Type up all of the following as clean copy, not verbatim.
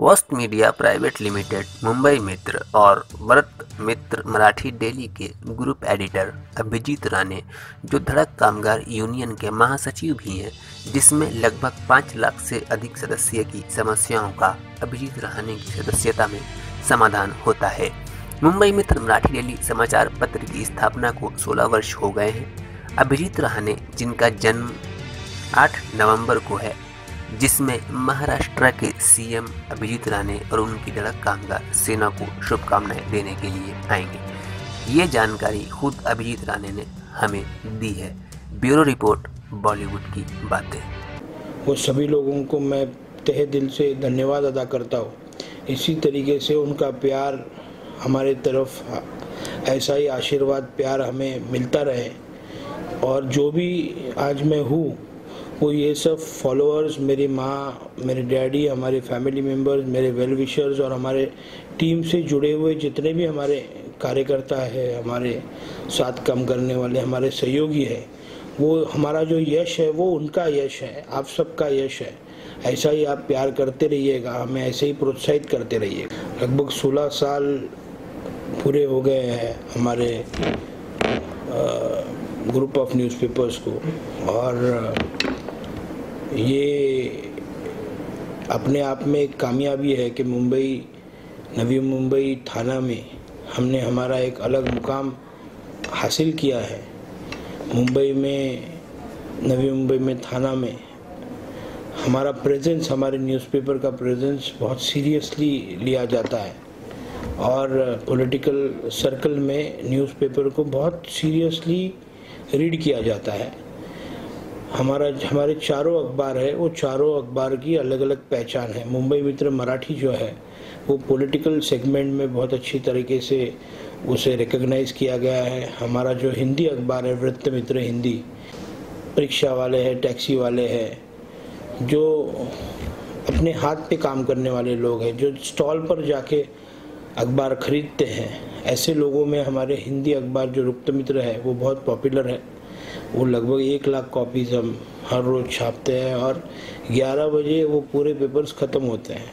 वस्त media private limited, Mumbai मित्र और व्रत मित्र मराठी डेली के ग्रुप एडिटर अभिजीत राणे, जो धड़क कामगार यूनियन के महासचिव भी हैं, जिसमें लगभग 5 लाख से अधिक सदस्य की समस्याओं का अभिजीत राणे की सदस्यता में समाधान होता है। मुंबई मित्र मराठी डेली समाचार पत्र की स्थापना को 16 वर्ष हो गए हैं। अभिजीत राणे, जिनका जन्म 8 नवंबर को है, जिसमें महाराष्ट्र के सीएम अभिजीत राणे और उनकी धड़क कामगार सेना को शुभकामनाएं देने के लिए आएंगे। ये जानकारी खुद अभिजीत राणे ने हमें दी है। ब्यूरो रिपोर्ट, बॉलीवुड की बातें। वो सभी लोगों को मैं तहे दिल से धन्यवाद अदा करता हूँ। इसी तरीके से उनका प्यार हमारे तरफ, ऐसा ही आशीर्वाद प्यार हमें मिलता रहे। और जो भी आज मैं हूँ, वो ये सब फॉलोअर्स, मेरी माँ, मेरे डैडी, हमारे फैमिली मेम्बर्स, मेरे वेल विशर्स और हमारे टीम से जुड़े हुए जितने भी हमारे कार्यकर्ता है, हमारे साथ काम करने वाले हमारे सहयोगी है, वो हमारा जो यश है वो उनका यश है, आप सबका यश है। ऐसा ही आप प्यार करते रहिएगा, हमें ऐसे ही प्रोत्साहित करते रहिएगा। लगभग 16 साल पूरे हो गए हैं हमारे ग्रुप ऑफ न्यूज़पेपर्स को, और ये अपने आप में एक कामयाबी है कि मुंबई, नवी मुंबई थाना में हमने हमारा एक अलग मुकाम हासिल किया है। मुंबई में, नवी मुंबई में थाना में हमारा प्रेजेंस, हमारे न्यूज़पेपर का प्रेजेंस बहुत सीरियसली लिया जाता है और पॉलिटिकल सर्कल में न्यूज़पेपर को बहुत सीरियसली रीड किया जाता है। हमारे चारों अखबार है, वो चारों अखबार की अलग अलग पहचान है। मुंबई मित्र मराठी जो है वो पॉलिटिकल सेगमेंट में बहुत अच्छी तरीके से उसे रिकॉग्नाइज किया गया है। हमारा जो हिंदी अखबार है, व्रत मित्र हिंदी, रिक्शा वाले हैं, टैक्सी वाले हैं, जो अपने हाथ पे काम करने वाले लोग हैं, जो स्टॉल पर जाके अखबार खरीदते हैं, ऐसे लोगों में हमारे हिंदी अखबार जो व्रत मित्र है वो बहुत पॉपुलर है। वो लगभग 1 लाख कॉपीज़ हम हर रोज़ छापते हैं और 11 बजे वो पूरे पेपर्स ख़त्म होते हैं।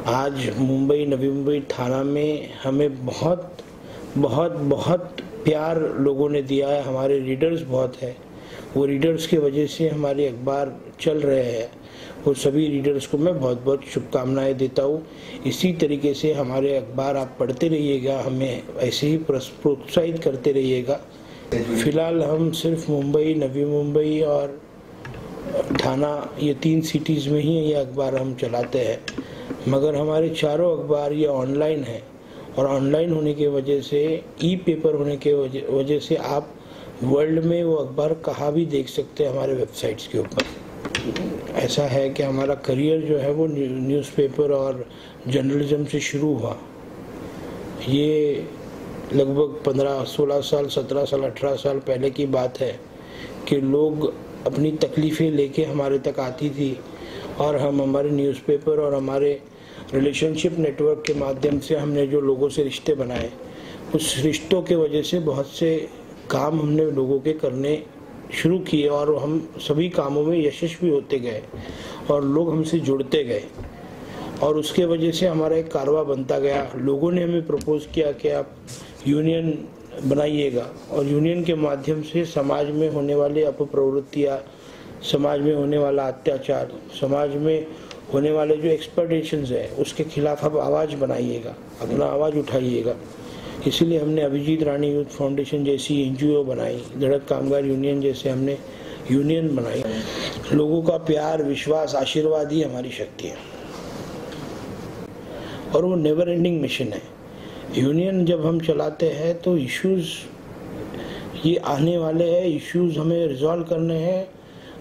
आज मुंबई, नवी मुंबई थाना में हमें बहुत बहुत बहुत प्यार लोगों ने दिया है। हमारे रीडर्स बहुत है, वो रीडर्स की वजह से हमारे अखबार चल रहे हैं। वो सभी रीडर्स को मैं बहुत बहुत शुभकामनाएं देता हूँ। इसी तरीके से हमारे अखबार आप पढ़ते रहिएगा, हमें ऐसे ही प्रोत्साहित करते रहिएगा। फिलहाल हम सिर्फ मुंबई, नवी मुंबई और थाना, ये 3 सिटीज़ में ही ये अखबार हम चलाते हैं, मगर हमारे चारों अखबार ये ऑनलाइन है। और ऑनलाइन होने की वजह से, ई पेपर होने के वजह से आप वर्ल्ड में वो अखबार कहाँ भी देख सकते हैं हमारे वेबसाइट्स के ऊपर। ऐसा है कि हमारा करियर जो है वो न्यूज़पेपर और जर्नलिज्म से शुरू हुआ। ये लगभग 15, 16 साल, 17 साल, 18 साल पहले की बात है कि लोग अपनी तकलीफ़ें लेके हमारे तक आती थी और हम हमारे न्यूज़पेपर और हमारे रिलेशनशिप नेटवर्क के माध्यम से हमने जो लोगों से रिश्ते बनाए, उस रिश्तों के वजह से बहुत से काम हमने लोगों के करने शुरू किए और हम सभी कामों में यशस्वी होते गए और लोग हमसे जुड़ते गए। और उसके वजह से हमारा एक कारवा बनता गया। लोगों ने हमें प्रपोज किया कि आप यूनियन बनाइएगा और यूनियन के माध्यम से समाज में होने वाले अपप्रवृत्तियाँ, समाज में होने वाला अत्याचार, समाज में होने वाले जो एक्सप्लॉयटेशंस है, उसके खिलाफ आप आवाज़ बनाइएगा, अपना आवाज़ उठाइएगा। इसीलिए हमने अभिजीत राणे यूथ फाउंडेशन जैसी एनजीओ बनाई, धड़क कामगार यूनियन जैसे हमने यूनियन बनाई। लोगों का प्यार, विश्वास, आशीर्वाद ही हमारी शक्ति है और वो नेवर एंडिंग मिशन है। यूनियन जब हम चलाते हैं तो इश्यूज़ ये आने वाले हैं, इश्यूज़ हमें रिजॉल्व करने हैं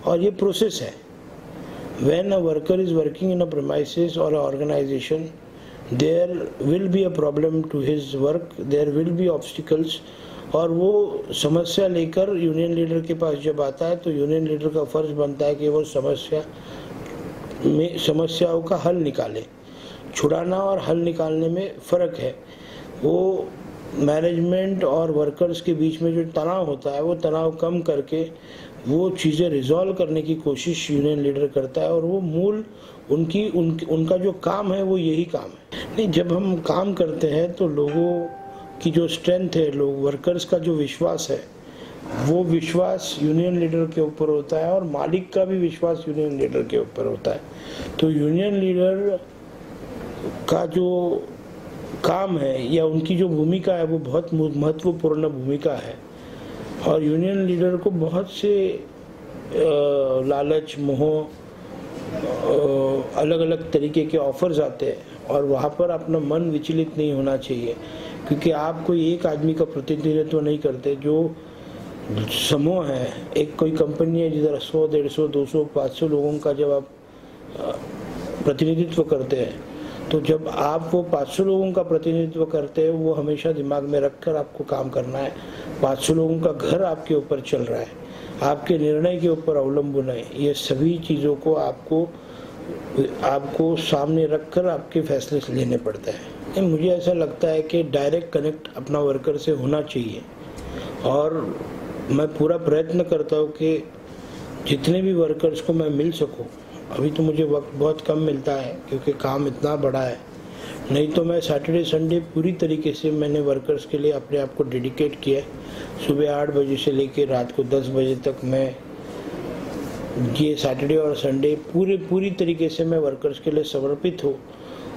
और ये प्रोसेस है। When a worker is working in a premises or an organization, there will be a problem to his work, there will be obstacles, और वो समस्या लेकर यूनियन लीडर के पास जब आता है तो यूनियन लीडर का फर्ज बनता है कि वो समस्याओं का हल निकाले। छुड़ाना और हल निकालने में फ़र्क है। वो मैनेजमेंट और वर्कर्स के बीच में जो तनाव होता है, वो तनाव कम करके वो चीज़ें रिजॉल्व करने की कोशिश यूनियन लीडर करता है और वो मूल उनका जो काम है वो यही काम है। नहीं, जब हम काम करते हैं तो लोगों की जो स्ट्रेंथ है, लोग वर्कर्स का जो विश्वास है, वो विश्वास यूनियन लीडर के ऊपर होता है और मालिक का भी विश्वास यूनियन लीडर के ऊपर होता है। तो यूनियन लीडर का जो काम है या उनकी जो भूमिका है वो बहुत महत्वपूर्ण भूमिका है। और यूनियन लीडर को बहुत से लालच, मोह, अलग अलग तरीके के ऑफर्स आते हैं और वहाँ पर अपना मन विचलित नहीं होना चाहिए, क्योंकि आप कोई एक आदमी का प्रतिनिधित्व नहीं करते। जो समूह है, एक कोई कंपनी है जिधर 100, 150, 200, 500 लोगों का जब आप प्रतिनिधित्व करते हैं, तो जब आप वो 500 लोगों का प्रतिनिधित्व करते हैं, वो हमेशा दिमाग में रखकर आपको काम करना है। 500 लोगों का घर आपके ऊपर चल रहा है, आपके निर्णय के ऊपर अवलंबन है। ये सभी चीज़ों को आपको सामने रखकर आपके फैसले लेने पड़ते हैं। मुझे ऐसा लगता है कि डायरेक्ट कनेक्ट अपना वर्कर से होना चाहिए और मैं पूरा प्रयत्न करता हूँ कि जितने भी वर्कर्स को मैं मिल सकूँ। अभी तो मुझे वक्त बहुत कम मिलता है क्योंकि काम इतना बड़ा है, नहीं तो मैं सैटरडे संडे पूरी तरीके से मैंने वर्कर्स के लिए अपने आप को डेडिकेट किया है। सुबह 8 बजे से लेकर रात को 10 बजे तक मैं ये सैटरडे और संडे पूरी तरीके से मैं वर्कर्स के लिए समर्पित हूँ।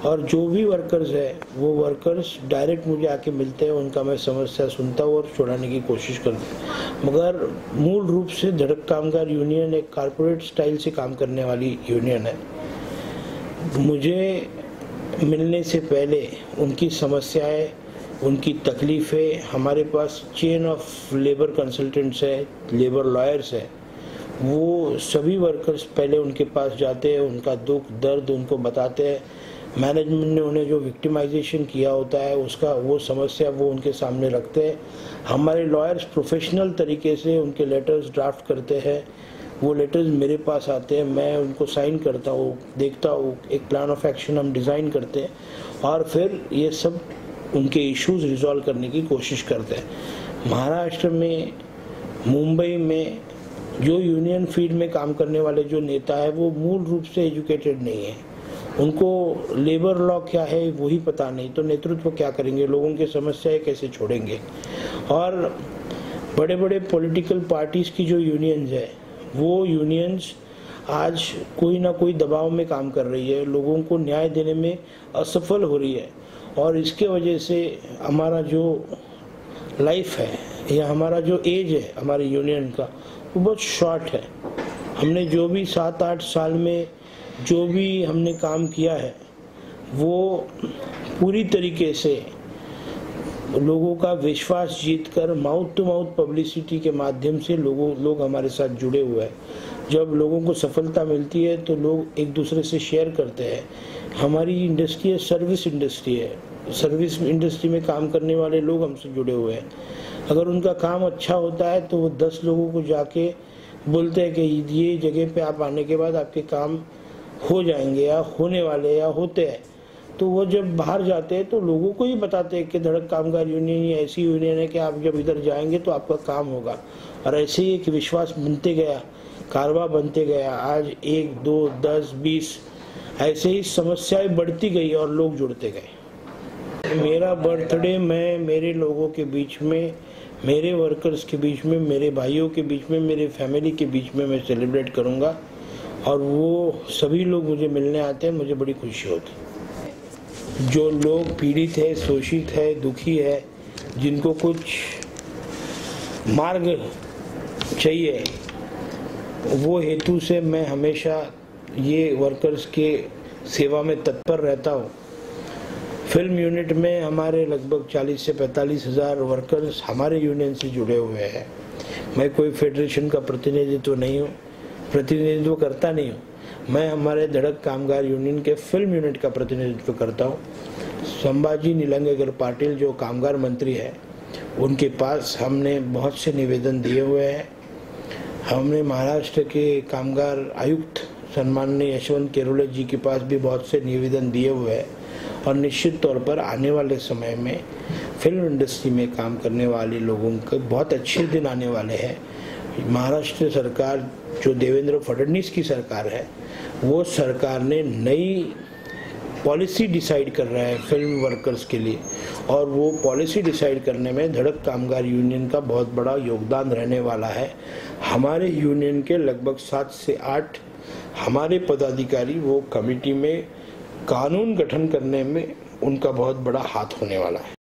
और जो भी वर्कर्स है वो वर्कर्स डायरेक्ट मुझे आके मिलते हैं, उनका मैं समस्या सुनता हूँ और छुड़ाने की कोशिश करता हूँ। मगर मूल रूप से धड़क कामगार यूनियन एक कॉर्पोरेट स्टाइल से काम करने वाली यूनियन है। मुझे मिलने से पहले उनकी समस्याएं, उनकी तकलीफ़ें, हमारे पास चेन ऑफ लेबर कंसल्टेंट्स है, लेबर लॉयर्स है, वो सभी वर्कर्स पहले उनके पास जाते हैं, उनका दुख दर्द उनको बताते हैं। मैनेजमेंट ने उन्हें जो विक्टिमाइजेशन किया होता है उसका वो समस्या वो उनके सामने रखते हैं। हमारे लॉयर्स प्रोफेशनल तरीके से उनके लेटर्स ड्राफ्ट करते हैं, वो लेटर्स मेरे पास आते हैं, मैं उनको साइन करता हूँ, देखता हूँ, एक प्लान ऑफ एक्शन हम डिज़ाइन करते हैं और फिर ये सब उनके इश्यूज रिजॉल्व करने की कोशिश करते हैं। महाराष्ट्र में, मुंबई में जो यूनियन फील्ड में काम करने वाले जो नेता है वो मूल रूप से एजुकेटेड नहीं है, उनको लेबर लॉ क्या है वही पता नहीं, तो नेतृत्व क्या करेंगे, लोगों की समस्याएं कैसे छोड़ेंगे। और बड़े बड़े पॉलिटिकल पार्टीज की जो यूनियंस है वो यूनियंस आज कोई ना कोई दबाव में काम कर रही है, लोगों को न्याय देने में असफल हो रही है और इसके वजह से हमारा जो लाइफ है या हमारा जो एज है हमारी यूनियन का वो बहुत शॉर्ट है। हमने जो भी 7-8 साल में जो भी हमने काम किया है वो पूरी तरीके से लोगों का विश्वास जीतकर माउथ टू माउथ पब्लिसिटी के माध्यम से लोग हमारे साथ जुड़े हुए हैं। जब लोगों को सफलता मिलती है तो लोग एक दूसरे से शेयर करते हैं। हमारी इंडस्ट्री है, सर्विस इंडस्ट्री है, सर्विस इंडस्ट्री में काम करने वाले लोग हमसे जुड़े हुए हैं। अगर उनका काम अच्छा होता है तो वो 10 लोगों को जाके बोलते हैं कि ये जगह पे आप आने के बाद आपके काम हो जाएंगे या होने वाले या होते हैं। तो वो जब बाहर जाते हैं तो लोगों को ही बताते हैं कि धड़क कामगार यूनियन ये ऐसी यूनियन है कि आप जब इधर जाएंगे तो आपका काम होगा। और ऐसे ही एक विश्वास बनते गया, कारवा बनते गया। आज 1, 2, 10, 20 ऐसे ही समस्याएं बढ़ती गई और लोग जुड़ते गए। मेरा बर्थडे मैं मेरे लोगों के बीच में, मेरे वर्कर्स के बीच में, मेरे भाइयों के बीच में, मेरे फैमिली के बीच में मैं सेलिब्रेट करूँगा और वो सभी लोग मुझे मिलने आते हैं, मुझे बड़ी खुशी होती है। जो लोग पीड़ित है, शोषित है, दुखी है, जिनको कुछ मार्ग चाहिए, वो हेतु से मैं हमेशा ये वर्कर्स के सेवा में तत्पर रहता हूँ। फिल्म यूनिट में हमारे लगभग 40 से 45 हज़ार वर्कर्स हमारे यूनियन से जुड़े हुए हैं। मैं कोई फेडरेशन का प्रतिनिधित्व करता नहीं हूँ। मैं हमारे धड़क कामगार यूनियन के फिल्म यूनिट का प्रतिनिधित्व करता हूँ। संभाजी नीलंगेकर पाटिल जो कामगार मंत्री है, उनके पास हमने बहुत से निवेदन दिए हुए हैं। हमने महाराष्ट्र के कामगार आयुक्त सम्माननीय यशवंत केरोले जी के पास भी बहुत से निवेदन दिए हुए हैं और निश्चित तौर पर आने वाले समय में फिल्म इंडस्ट्री में काम करने वाले लोगों के बहुत अच्छे दिन आने वाले हैं। महाराष्ट्र सरकार जो देवेंद्र फडणवीस की सरकार है, वो सरकार ने नई पॉलिसी डिसाइड कर रहा है फिल्म वर्कर्स के लिए, और वो पॉलिसी डिसाइड करने में धड़क कामगार यूनियन का बहुत बड़ा योगदान रहने वाला है। हमारे यूनियन के लगभग 7 से 8 हमारे पदाधिकारी वो कमेटी में कानून गठन करने में उनका बहुत बड़ा हाथ होने वाला है।